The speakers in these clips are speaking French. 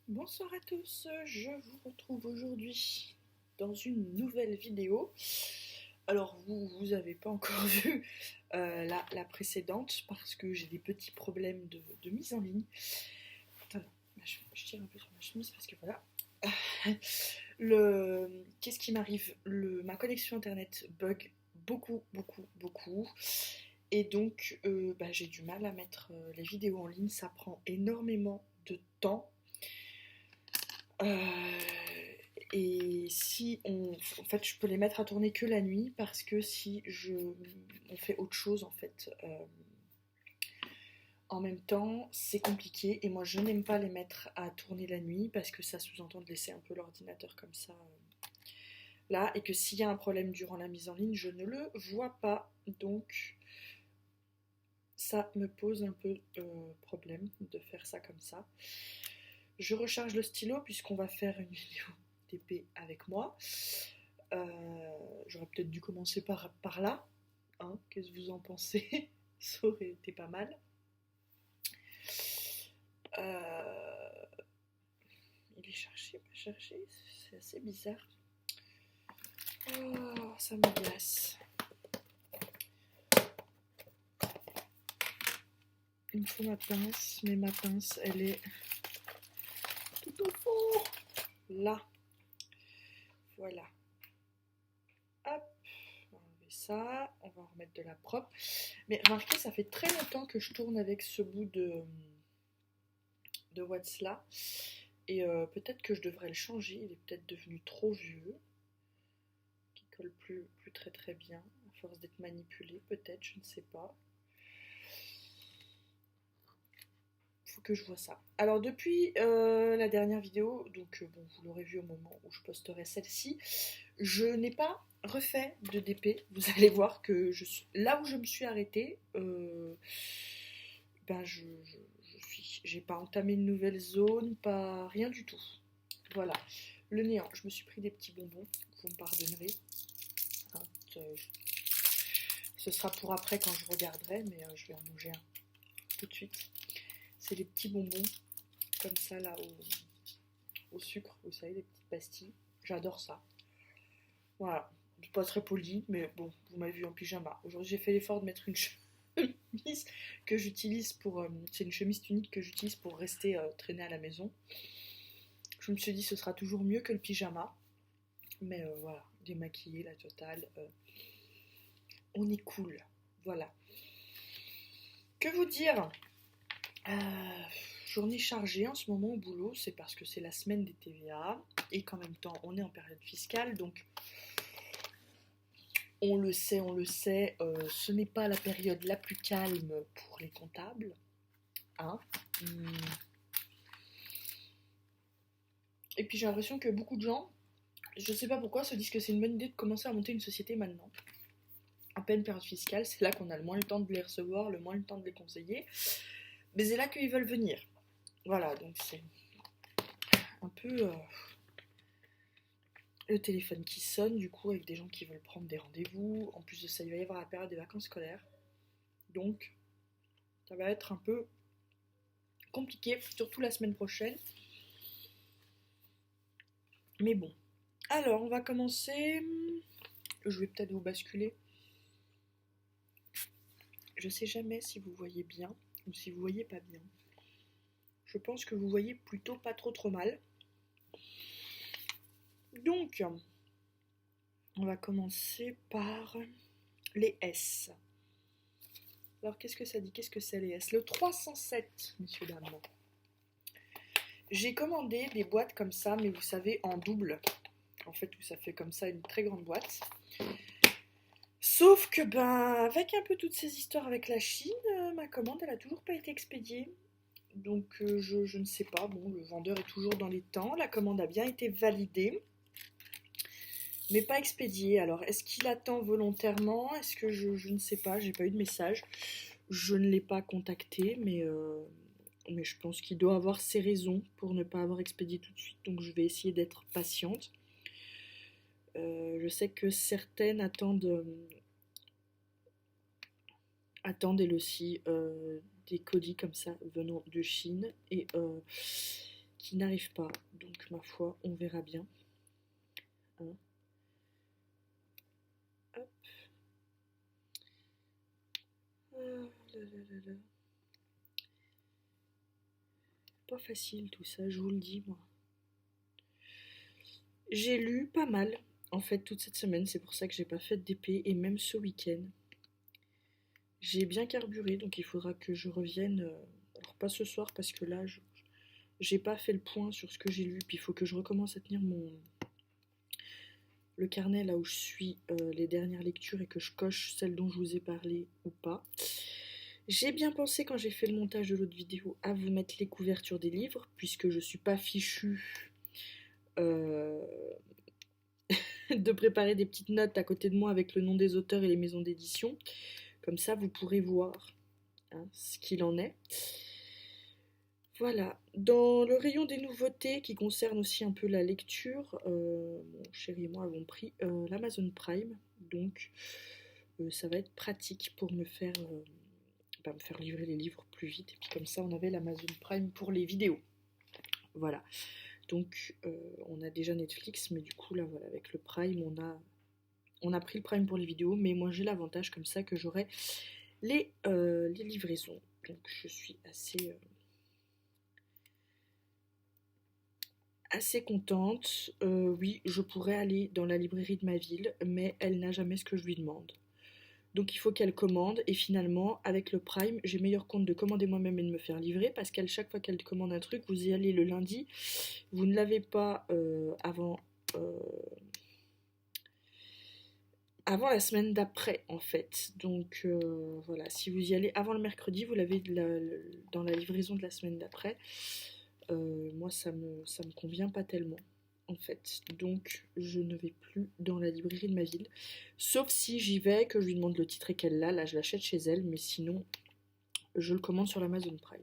Bonsoir à tous, je vous retrouve aujourd'hui dans une nouvelle vidéo. Alors vous avez pas encore vu la précédente parce que j'ai des petits problèmes de mise en ligne. Attends, je tire un peu sur ma chemise parce que voilà. Qu'est-ce qui m'arrive? Ma connexion internet bug beaucoup. Et donc j'ai du mal à mettre les vidéos en ligne, ça prend énormément de temps. Euh, et si en fait, je peux les mettre à tourner que la nuit parce que si on fait autre chose en fait, en même temps, c'est compliqué. Et moi, je n'aime pas les mettre à tourner la nuit parce que ça sous-entend de laisser un peu l'ordinateur comme ça là, et que s'il y a un problème durant la mise en ligne, je ne le vois pas. Donc, ça me pose un peu problème de faire ça comme ça. Je recharge le stylo puisqu'on va faire une vidéo TP avec moi. J'aurais peut-être dû commencer par là. Hein, qu'est-ce que vous en pensez? Ça aurait été pas mal. Il est cherché, pas cherché, c'est assez bizarre. Oh, ça me glace. Il me faut ma pince, mais ma pince, elle est tout au fond. Là. Voilà. Hop. On va enlever ça. On va en remettre de la propre. Mais remarquez, ça fait très longtemps que je tourne avec ce bout de watts là. Et peut-être que je devrais le changer. Il est peut-être devenu trop vieux. Qui colle plus très bien. À force d'être manipulé, peut-être, je ne sais pas. Faut que je vois ça. Alors depuis la dernière vidéo, donc bon, vous l'aurez vu au moment où je posterai celle-ci, je n'ai pas refait de DP. Vous allez voir que là où je me suis arrêtée, j'ai pas entamé une nouvelle zone, pas rien du tout. Voilà, le néant. Je me suis pris des petits bonbons, vous me pardonnerez. Hein, ce sera pour après quand je regarderai, mais je vais en manger un tout de suite. C'est des petits bonbons comme ça là au sucre, vous savez, des petites pastilles. J'adore ça. Voilà, c'est pas très poli, mais bon, vous m'avez vu en pyjama. Aujourd'hui, j'ai fait l'effort de mettre une chemise que j'utilise pour. C'est une chemise tunique que j'utilise pour rester traîner à la maison. Je me suis dit, ce sera toujours mieux que le pyjama. Mais voilà, démaquillée, la totale. On est cool. Voilà. Que vous dire? Journée chargée en ce moment au boulot, c'est parce que c'est la semaine des TVA et qu'en même temps on est en période fiscale, donc on le sait, ce n'est pas la période la plus calme pour les comptables. Hein. Et puis j'ai l'impression que beaucoup de gens, je ne sais pas pourquoi, se disent que c'est une bonne idée de commencer à monter une société maintenant. En pleine période fiscale, c'est là qu'on a le moins le temps de les recevoir, le moins le temps de les conseiller. Mais c'est là qu'ils veulent venir. Voilà, donc c'est un peu le téléphone qui sonne, du coup, avec des gens qui veulent prendre des rendez-vous. En plus de ça, il va y avoir la période des vacances scolaires. Donc, ça va être un peu compliqué, surtout la semaine prochaine. Mais bon. Alors, on va commencer. Je vais peut-être vous basculer. Je sais jamais si vous voyez bien ou si vous voyez pas bien. Je pense que vous voyez plutôt pas trop mal. Donc, on va commencer par les S. Alors, qu'est-ce que ça dit? Qu'est-ce que c'est les S? Le 307, messieurs, dames. J'ai commandé des boîtes comme ça, mais vous savez, en double. En fait, où ça fait comme ça une très grande boîte. Sauf que, avec un peu toutes ces histoires avec la Chine, ma commande, elle a toujours pas été expédiée. Donc, je ne sais pas. Bon, le vendeur est toujours dans les temps. La commande a bien été validée, mais pas expédiée. Alors, est-ce qu'il attend volontairement? Est-ce que je ne sais pas. J'ai pas eu de message. Je ne l'ai pas contacté, mais je pense qu'il doit avoir ses raisons pour ne pas avoir expédié tout de suite. Donc, je vais essayer d'être patiente. Je sais que certaines attendent elles aussi des colis comme ça venant de Chine et qui n'arrive pas. Donc ma foi, on verra bien. Hein. Hop. Ah, là, là, là, là. Pas facile tout ça, je vous le dis moi. J'ai lu pas mal en fait toute cette semaine, c'est pour ça que j'ai pas fait de DP et même ce week-end. J'ai bien carburé, donc il faudra que je revienne. Alors pas ce soir parce que là, j'ai pas fait le point sur ce que j'ai lu, puis il faut que je recommence à tenir le carnet là où je suis les dernières lectures et que je coche celles dont je vous ai parlé ou pas. J'ai bien pensé quand j'ai fait le montage de l'autre vidéo à vous mettre les couvertures des livres, puisque je suis pas fichue de préparer des petites notes à côté de moi avec le nom des auteurs et les maisons d'édition. Comme ça, vous pourrez voir ce qu'il en est. Voilà. Dans le rayon des nouveautés qui concernent aussi un peu la lecture, mon chéri et moi avons pris l'Amazon Prime. Donc, ça va être pratique pour me faire livrer les livres plus vite. Et puis comme ça, on avait l'Amazon Prime pour les vidéos. Voilà. Donc, on a déjà Netflix, mais du coup, là, voilà, avec le Prime, on a pris le Prime pour les vidéos, mais moi, j'ai l'avantage comme ça que j'aurai les livraisons. Donc, je suis assez contente. Oui, je pourrais aller dans la librairie de ma ville, mais elle n'a jamais ce que je lui demande. Donc il faut qu'elle commande, et finalement avec le Prime j'ai meilleur compte de commander moi-même et de me faire livrer, parce qu'à chaque fois qu'elle commande un truc, vous y allez le lundi, vous ne l'avez pas avant la semaine d'après en fait. Donc voilà, si vous y allez avant le mercredi, vous l'avez dans la livraison de la semaine d'après. Moi ça me convient pas tellement en fait, donc je ne vais plus dans la librairie de ma ville, sauf si j'y vais, que je lui demande le titre et qu'elle l'a, là je l'achète chez elle, mais sinon je le commande sur l'Amazon Prime.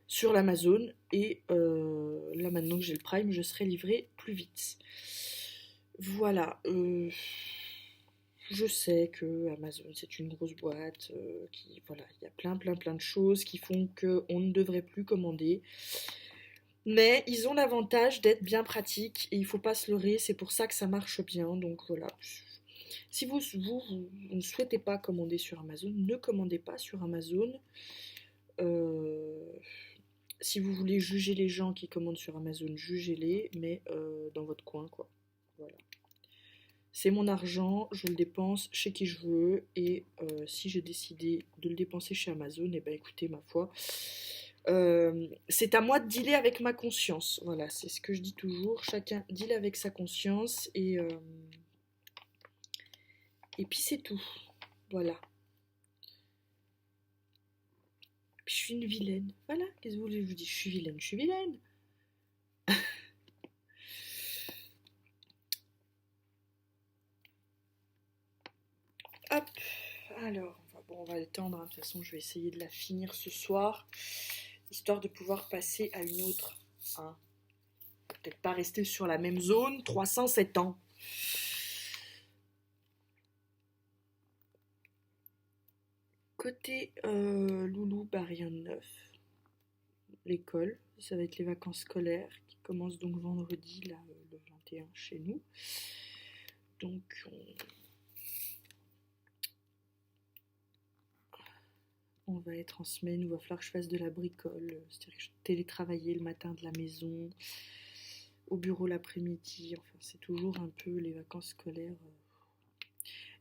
Sur l'Amazon, et là maintenant que j'ai le Prime, je serai livrée plus vite. Voilà, je sais que Amazon c'est une grosse boîte, voilà, il y a plein de choses qui font qu'on ne devrait plus commander. Mais ils ont l'avantage d'être bien pratiques et il faut pas se leurrer, c'est pour ça que ça marche bien. Donc voilà. Si vous ne souhaitez pas commander sur Amazon, ne commandez pas sur Amazon. Si vous voulez juger les gens qui commandent sur Amazon, jugez-les, mais dans votre coin, quoi. Voilà. C'est mon argent, je le dépense chez qui je veux, et si j'ai décidé de le dépenser chez Amazon, et ben écoutez, ma foi, c'est à moi de dealer avec ma conscience. Voilà, c'est ce que je dis toujours. Chacun deal avec sa conscience, et puis c'est tout. Voilà. Puis je suis une vilaine. Voilà, qu'est-ce que vous voulez que je vous dise? Je suis vilaine, je suis vilaine. Hop, alors, on va l'étendre. De toute façon, je vais essayer de la finir ce soir, histoire de pouvoir passer à une autre. Hein. Peut-être pas rester sur la même zone 307 ans. Côté Loulou, bah rien de neuf. L'école, ça va être les vacances scolaires qui commencent donc vendredi, là, le 21 chez nous. Donc on va être en semaine, il va falloir que je fasse de la bricole, c'est-à-dire que je télétravailler le matin de la maison, au bureau l'après-midi, enfin c'est toujours un peu les vacances scolaires.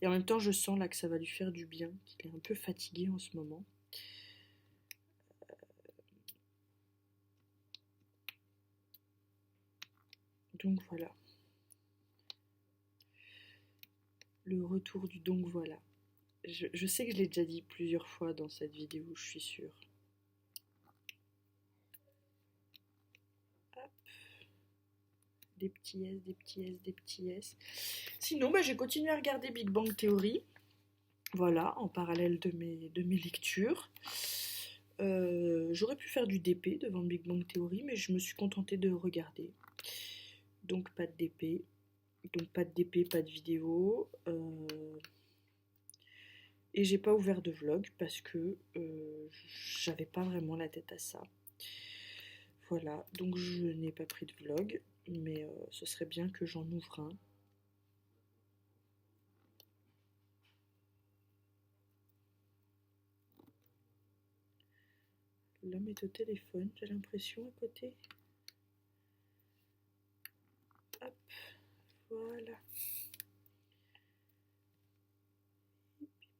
Et en même temps je sens là que ça va lui faire du bien, qu'il est un peu fatigué en ce moment. Donc voilà. Le retour du donc voilà. Je sais que je l'ai déjà dit plusieurs fois dans cette vidéo, je suis sûre. Hop. Des petits S, des petits S, des petits S. Sinon, bah, j'ai continué à regarder Big Bang Theory. Voilà, en parallèle de mes lectures. J'aurais pu faire du DP devant Big Bang Theory, mais je me suis contentée de regarder. Donc pas de DP. Donc pas de DP, pas de vidéo. Et j'ai pas ouvert de vlog parce que j'avais pas vraiment la tête à ça. voilà, donc je n'ai pas pris de vlog, mais ce serait bien que j'en ouvre un. L'homme est au téléphone, j'ai l'impression, à côté. Hop, voilà.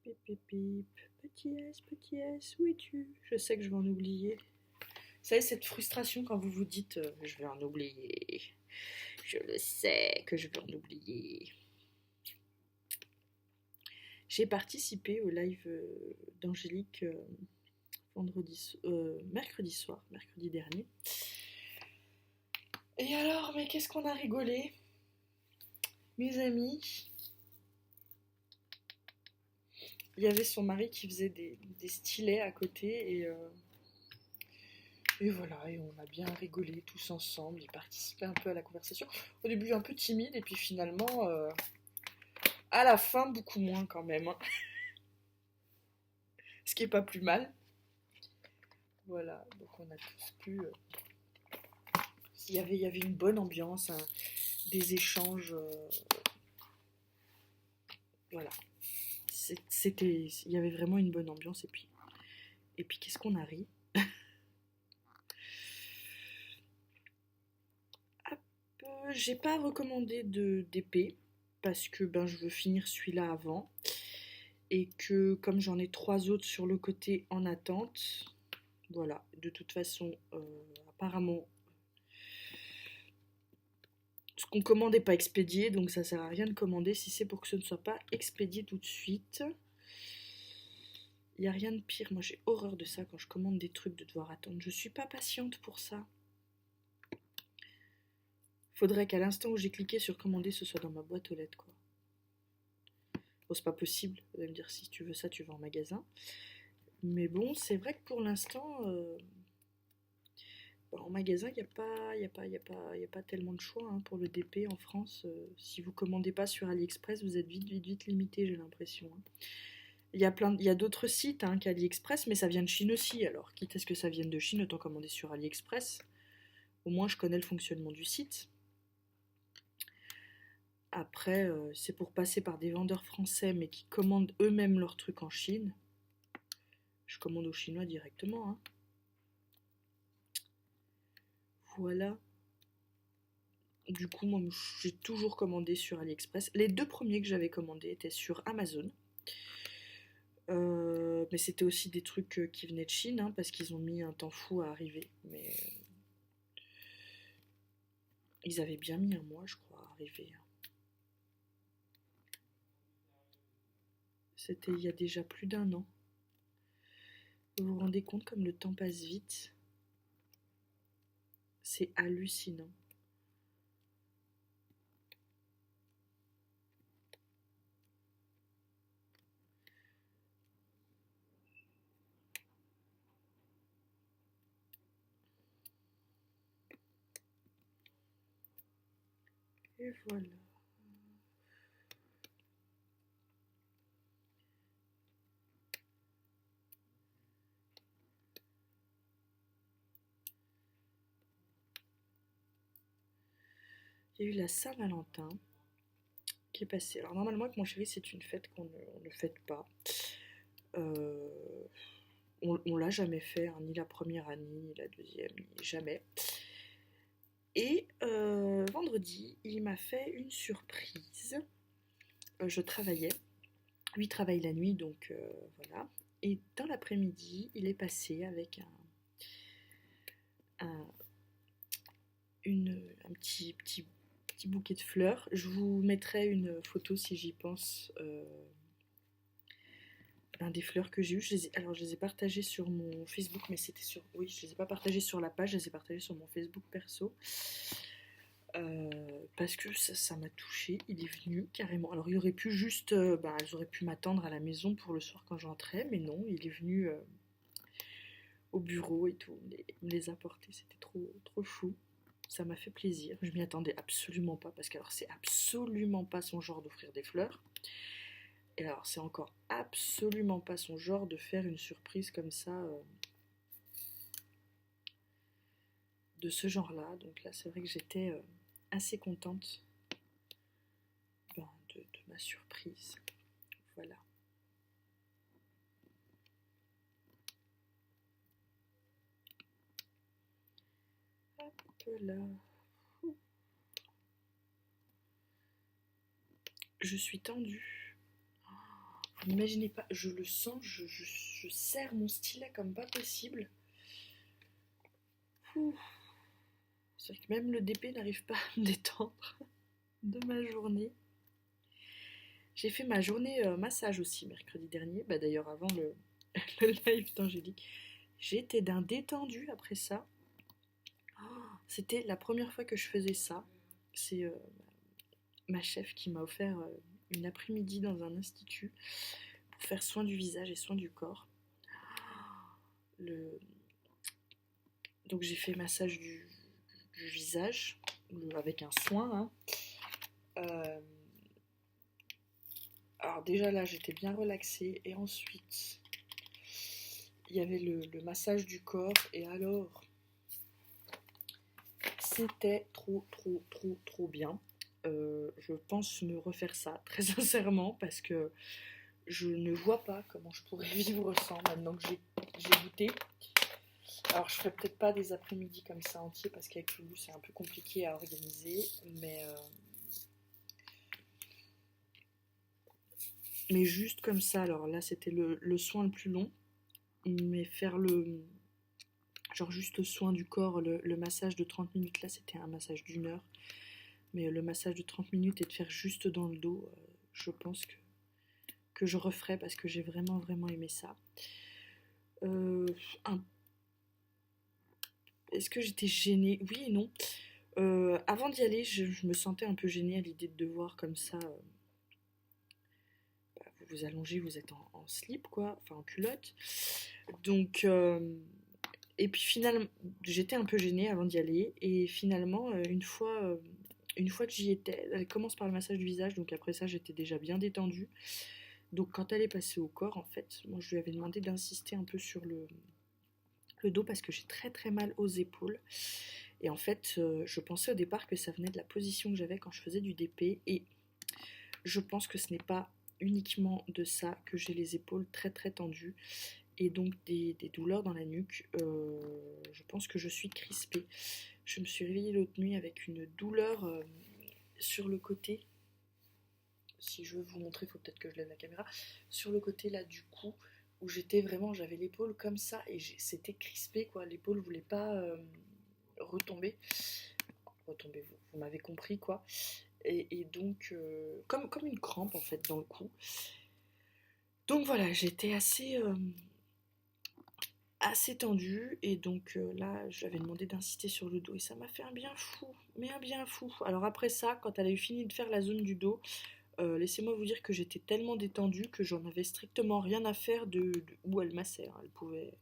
Pip, pip, pip. Petit S, où es-tu? Je sais que je vais en oublier. Vous savez, cette frustration quand vous vous dites je vais en oublier. Je le sais que je vais en oublier. J'ai participé au live d'Angélique mercredi dernier. Et alors, mais qu'est-ce qu'on a rigolé, mes amis. Il y avait son mari qui faisait des stylets à côté et voilà, et on a bien rigolé tous ensemble. Il participait un peu à la conversation. Au début un peu timide et puis finalement, à la fin beaucoup moins quand même. Hein. Ce qui est pas plus mal. Voilà, donc on a tous pu... il y avait une bonne ambiance, hein, des échanges... voilà. Il y avait vraiment une bonne ambiance et puis qu'est-ce qu'on a ri. J'ai pas recommandé d'épée parce que ben, je veux finir celui-là avant et que comme j'en ai 3 autres sur le côté en attente, voilà, de toute façon, apparemment, ce qu'on commande n'est pas expédié, donc ça sert à rien de commander si c'est pour que ce ne soit pas expédié tout de suite. Il n'y a rien de pire, moi j'ai horreur de ça quand je commande des trucs de devoir attendre. Je suis pas patiente pour ça. Faudrait qu'à l'instant où j'ai cliqué sur commander, ce soit dans ma boîte aux lettres, quoi. Bon, c'est pas possible, vous allez me dire si tu veux ça, tu vas en magasin. Mais bon, c'est vrai que pour l'instant, en magasin, il n'y a pas tellement de choix hein, pour le DP en France. Si vous commandez pas sur AliExpress, vous êtes vite limité, j'ai l'impression. Hein. Il y a d'autres sites hein, qu'AliExpress, mais ça vient de Chine aussi. Alors, quitte à ce que ça vienne de Chine, autant commander sur AliExpress. Au moins, je connais le fonctionnement du site. Après, c'est pour passer par des vendeurs français, mais qui commandent eux-mêmes leurs trucs en Chine. Je commande aux Chinois directement. Hein. Voilà. Du coup, moi, j'ai toujours commandé sur AliExpress. Les 2 premiers que j'avais commandés étaient sur Amazon. Mais c'était aussi des trucs qui venaient de Chine, hein, parce qu'ils ont mis un temps fou à arriver. Mais ils avaient bien mis un mois, je crois, à arriver. C'était il y a déjà plus d'1 an. Vous vous rendez compte comme le temps passe vite? C'est hallucinant. Et voilà. Il y a eu la Saint-Valentin qui est passée. Alors normalement avec mon chéri c'est une fête qu'on ne fête pas. On l'a jamais fait, hein, ni la première année, ni la deuxième, ni jamais. Et vendredi, il m'a fait une surprise. Je travaillais. Lui travaille la nuit, donc voilà. Et dans l'après-midi, il est passé avec un petit bouquet de fleurs. Je vous mettrai une photo si j'y pense. Des fleurs que j'ai eues. Alors, je les ai partagées sur mon Facebook, mais c'était sur... Oui, je les ai pas partagées sur la page, je les ai partagées sur mon Facebook perso. Parce que ça m'a touchée. Il est venu carrément. Alors, il aurait pu juste... elles auraient pu m'attendre à la maison pour le soir quand j'entrais, mais non, il est venu au bureau et tout. Il me les a portées, c'était trop fou. Ça m'a fait plaisir. Je m'y attendais absolument pas, parce que alors c'est absolument pas son genre d'offrir des fleurs. Et alors, c'est encore absolument pas son genre de faire une surprise comme ça. de ce genre-là. Donc là, c'est vrai que j'étais assez contente de ma surprise. Voilà. Hop là. Je suis tendue. Vous n'imaginez pas, je le sens, je serre mon stylet comme pas possible. C'est vrai que même le DP n'arrive pas à me détendre de ma journée. J'ai fait ma journée massage aussi mercredi dernier. Bah, d'ailleurs, avant le live d'Angélique, j'étais d'un détendu après ça. C'était la première fois que je faisais ça. C'est ma chef qui m'a offert une après-midi dans un institut pour faire soin du visage et soin du corps. Donc j'ai fait massage du visage avec un soin. Alors déjà là j'étais bien relaxée et ensuite il y avait le massage du corps et alors c'était trop bien. Je pense me refaire ça très sincèrement parce que je ne vois pas comment je pourrais vivre sans maintenant que j'ai goûté. Alors je ferai peut-être pas des après-midi comme ça entiers parce qu'avec Loulou c'est un peu compliqué à organiser, mais juste comme ça. Alors là c'était le soin le plus long, mais faire genre juste soin du corps, le massage de 30 minutes, là c'était un massage d'1 heure, mais le massage de 30 minutes et de faire juste dans le dos, je pense que je referai parce que j'ai vraiment aimé ça. Est-ce que j'étais gênée? Oui et non. Avant d'y aller, je me sentais un peu gênée à l'idée de devoir comme ça. Vous vous allongez, vous êtes en slip quoi, enfin en culotte. Donc, et puis finalement, j'étais un peu gênée avant d'y aller. Et finalement, une fois que j'y étais, elle commence par le massage du visage. Donc après ça, j'étais déjà bien détendue. Donc quand elle est passée au corps, en fait, moi je lui avais demandé d'insister un peu sur le dos parce que j'ai très mal aux épaules. Et en fait, je pensais au départ que ça venait de la position que j'avais quand je faisais du DP. Et je pense que ce n'est pas uniquement de ça que j'ai les épaules très tendues. Et donc des douleurs dans la nuque. Je pense que je suis crispée. Je me suis réveillée l'autre nuit avec une douleur sur le côté. Si je veux vous montrer, il faut peut-être que je lève la caméra. Sur le côté là du cou, où j'avais l'épaule comme ça et c'était crispé quoi. L'épaule voulait pas retomber. Vous m'avez compris quoi. Et donc comme une crampe en fait dans le cou. Donc voilà, j'étais assez tendue et donc là j'avais demandé d'insister sur le dos et ça m'a fait un bien fou, mais un bien fou. Alors après ça, quand elle a eu fini de faire la zone du dos, laissez-moi vous dire que j'étais tellement détendue que j'en avais strictement rien à faire de où elle massait. Elle pouvait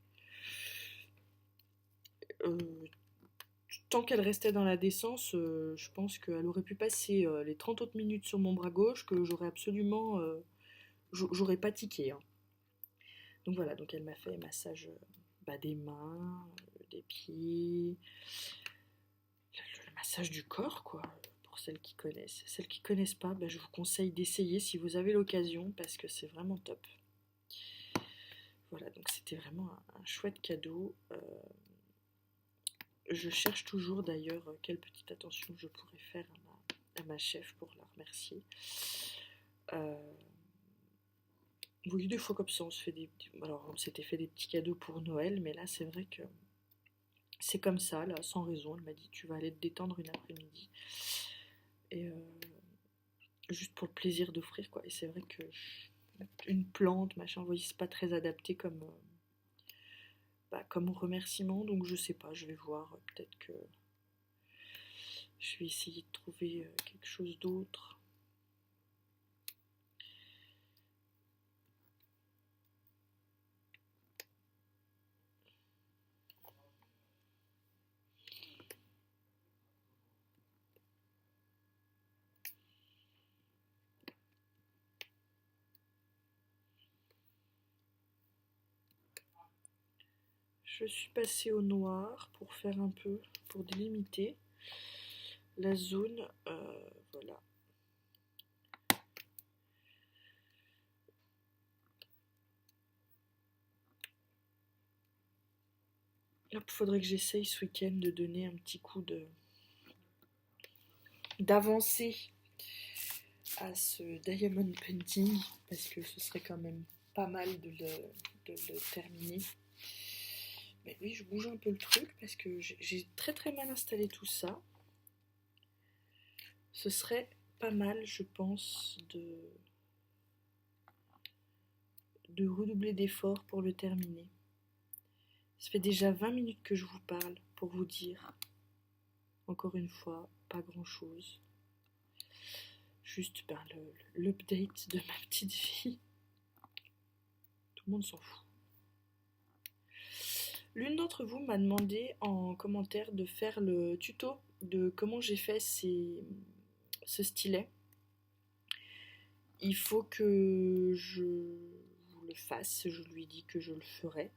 tant qu'elle restait dans la décence, je pense qu'elle aurait pu passer les 30 autres minutes sur mon bras gauche que j'aurais absolument j'aurais pas tiqué hein. Donc voilà, donc elle m'a fait massage des mains, des pieds, le massage du corps quoi, pour celles qui connaissent. Celles qui connaissent pas, je vous conseille d'essayer si vous avez l'occasion parce que c'est vraiment top. Voilà, donc c'était vraiment un chouette cadeau. Je cherche toujours d'ailleurs quelle petite attention je pourrais faire à ma chef pour la remercier. Oui, des fois comme ça, on s'était fait des petits cadeaux pour Noël, mais là c'est vrai que c'est comme ça, là, sans raison. Elle m'a dit tu vas aller te détendre une après-midi. Et juste pour le plaisir d'offrir quoi. Et c'est vrai que une plante, machin, vous voyez, c'est pas très adapté comme remerciement, donc je sais pas, je vais voir, peut-être que je vais essayer de trouver quelque chose d'autre. Je suis passée au noir pour faire un peu, pour délimiter la zone, voilà. Il faudrait que j'essaye ce week-end de donner un petit coup d'avancée à ce diamond painting, parce que ce serait quand même pas mal de le terminer. Mais oui, je bouge un peu le truc parce que j'ai très mal installé tout ça. Ce serait pas mal, je pense, de redoubler d'efforts pour le terminer. Ça fait déjà 20 minutes que je vous parle pour vous dire, encore une fois, pas grand chose. Juste l'update de ma petite vie. Tout le monde s'en fout. L'une d'entre vous m'a demandé en commentaire de faire le tuto de comment j'ai fait ce stylet. Il faut que je vous le fasse, je lui ai dit que je le ferai.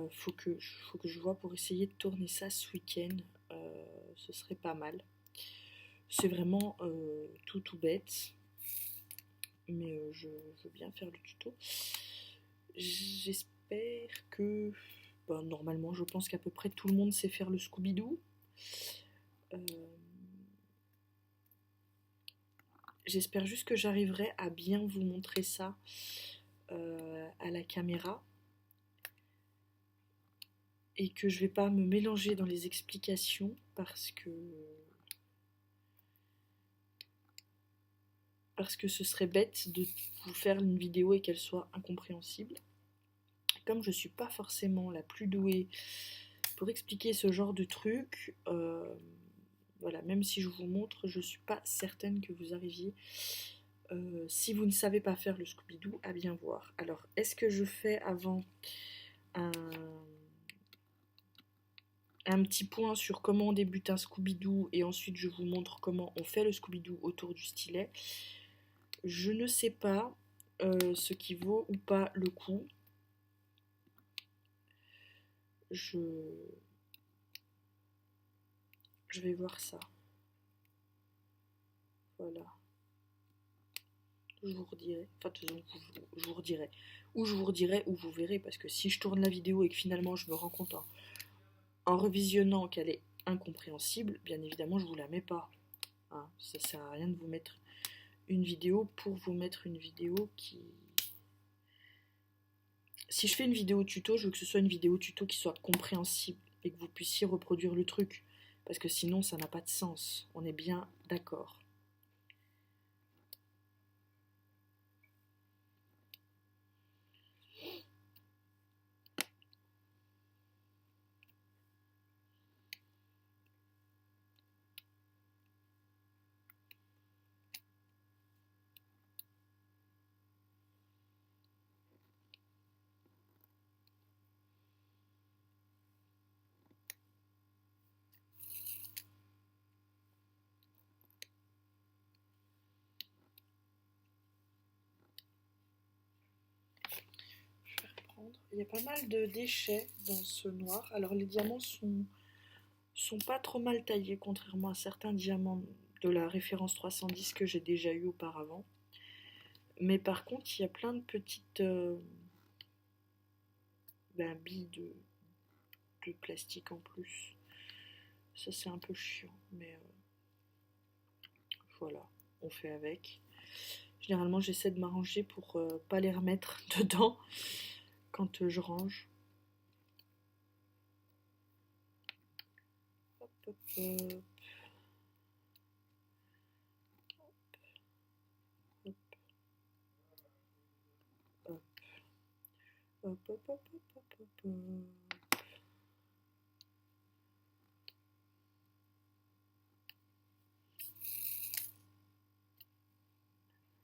Faut que je vois pour essayer de tourner ça ce week-end, ce serait pas mal. C'est vraiment tout bête, mais je veux bien faire le tuto. J'espère que... Bon, normalement, je pense qu'à peu près tout le monde sait faire le Scooby-Doo. J'espère juste que j'arriverai à bien vous montrer ça à la caméra. Et que je vais pas me mélanger dans les explications parce que ce serait bête de vous faire une vidéo et qu'elle soit incompréhensible. Comme je suis pas forcément la plus douée pour expliquer ce genre de truc, voilà, même si je vous montre, je suis pas certaine que vous arriviez, si vous ne savez pas faire le Scooby-Doo, à bien voir. Alors, est-ce que je fais avant un petit point sur comment on débute un Scooby-Doo et ensuite je vous montre comment on fait le Scooby-Doo autour du stylet? Je ne sais pas ce qui vaut ou pas le coup. Je vais voir ça. Voilà. Je vous redirai. Enfin, je vous redirai. Ou je vous redirai ou vous verrez. Parce que si je tourne la vidéo et que finalement je me rends compte en revisionnant qu'elle est incompréhensible, bien évidemment je vous la mets pas. Hein, ça sert à rien de vous mettre une vidéo pour vous mettre une vidéo qui... Si je fais une vidéo tuto, je veux que ce soit une vidéo tuto qui soit compréhensible et que vous puissiez reproduire le truc. Parce que sinon, ça n'a pas de sens. On est bien d'accord. Il y a pas mal de déchets dans ce noir. Alors les diamants sont pas trop mal taillés, contrairement à certains diamants de la référence 310 que j'ai déjà eu auparavant. Mais par contre, il y a plein de petites billes de plastique en plus. Ça c'est un peu chiant, mais voilà, on fait avec. Généralement, j'essaie de m'arranger pour pas les remettre dedans quand je range. Hop, hop, hop. Hop, hop, hop, hop, hop, hop, hop.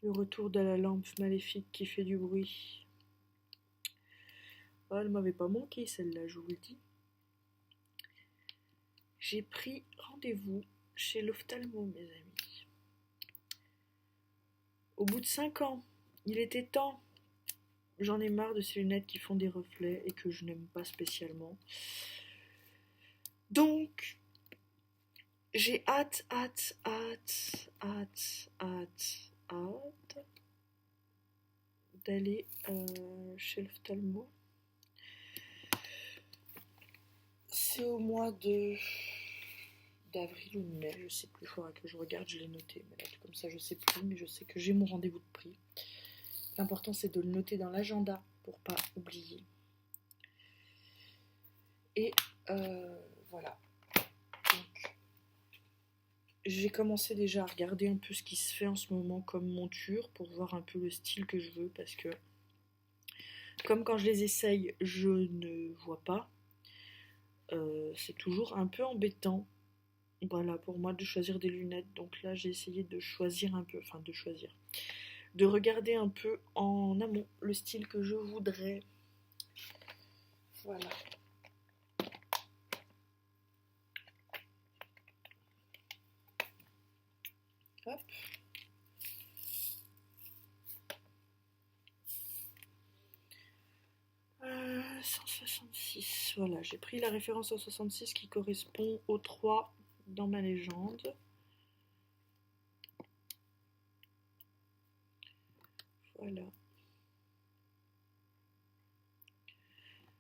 Le retour de la lampe maléfique qui fait du bruit. Oh, elle m'avait pas manqué celle-là, je vous le dis. J'ai pris rendez-vous chez l'ophtalmo, mes amis. Au bout de 5 ans, il était temps. J'en ai marre de ces lunettes qui font des reflets et que je n'aime pas spécialement. Donc, j'ai hâte d'aller chez l'ophtalmo. C'est au mois d'avril ou de mai, je sais plus, il faudra que je regarde, je l'ai noté. Mais là, comme ça, je sais plus, mais je sais que j'ai mon rendez-vous de prix. L'important, c'est de le noter dans l'agenda pour pas oublier. Et voilà. Donc, j'ai commencé déjà à regarder un peu ce qui se fait en ce moment comme monture pour voir un peu le style que je veux parce que comme quand je les essaye, je ne vois pas. C'est toujours un peu embêtant. Voilà, pour moi de choisir des lunettes. Donc là, j'ai essayé de choisir un peu, enfin de choisir, de regarder un peu en amont le style que je voudrais. Voilà. Hop. Euh, 166. Voilà, j'ai pris la référence 166 qui correspond aux 3 dans ma légende. Voilà.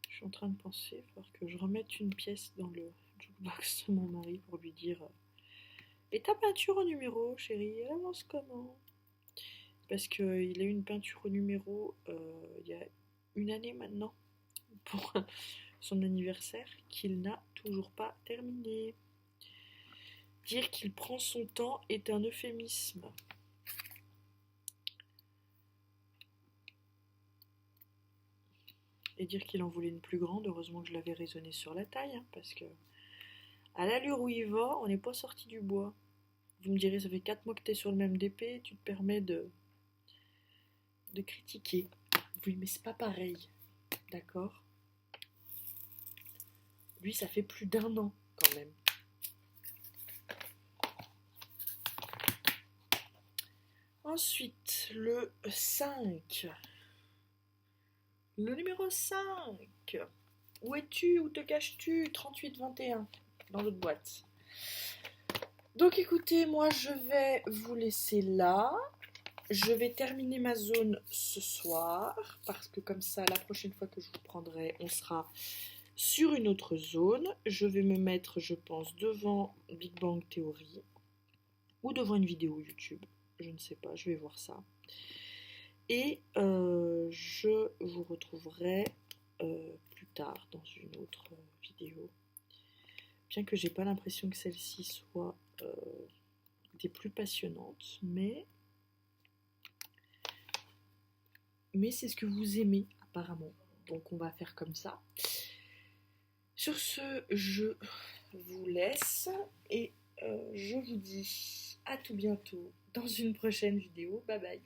Je suis en train de penser, il va falloir que je remette une pièce dans le jukebox de mon mari pour lui dire et ta peinture au numéro, chérie, elle avance comment? Parce qu'il a eu une peinture au numéro il y a une année maintenant pour son anniversaire qu'il n'a toujours pas terminé. Dire qu'il prend son temps est un euphémisme. Et dire qu'il en voulait une plus grande, heureusement que je l'avais raisonné sur la taille, hein, parce que à l'allure où il va, on n'est pas sorti du bois. Vous me direz, ça fait 4 mois que tu es sur le même DP, tu te permets de critiquer. Oui, mais c'est pas pareil, d'accord? Lui, ça fait plus d'1 an, quand même. Ensuite, le 5. Le numéro 5. Où es-tu? Où te caches-tu? 3821 dans l'autre boîte. Donc écoutez, moi je vais vous laisser là. Je vais terminer ma zone ce soir parce que comme ça, la prochaine fois que je vous prendrai, on sera sur une autre zone. Je vais me mettre, je pense, devant Big Bang Theory ou devant une vidéo YouTube. Je ne sais pas, je vais voir ça. Et je vous retrouverai plus tard dans une autre vidéo. Bien que j'ai pas l'impression que celle-ci soit des plus passionnantes, mais c'est ce que vous aimez apparemment. Donc on va faire comme ça. Sur ce, je vous laisse et je vous dis à tout bientôt dans une prochaine vidéo. Bye bye.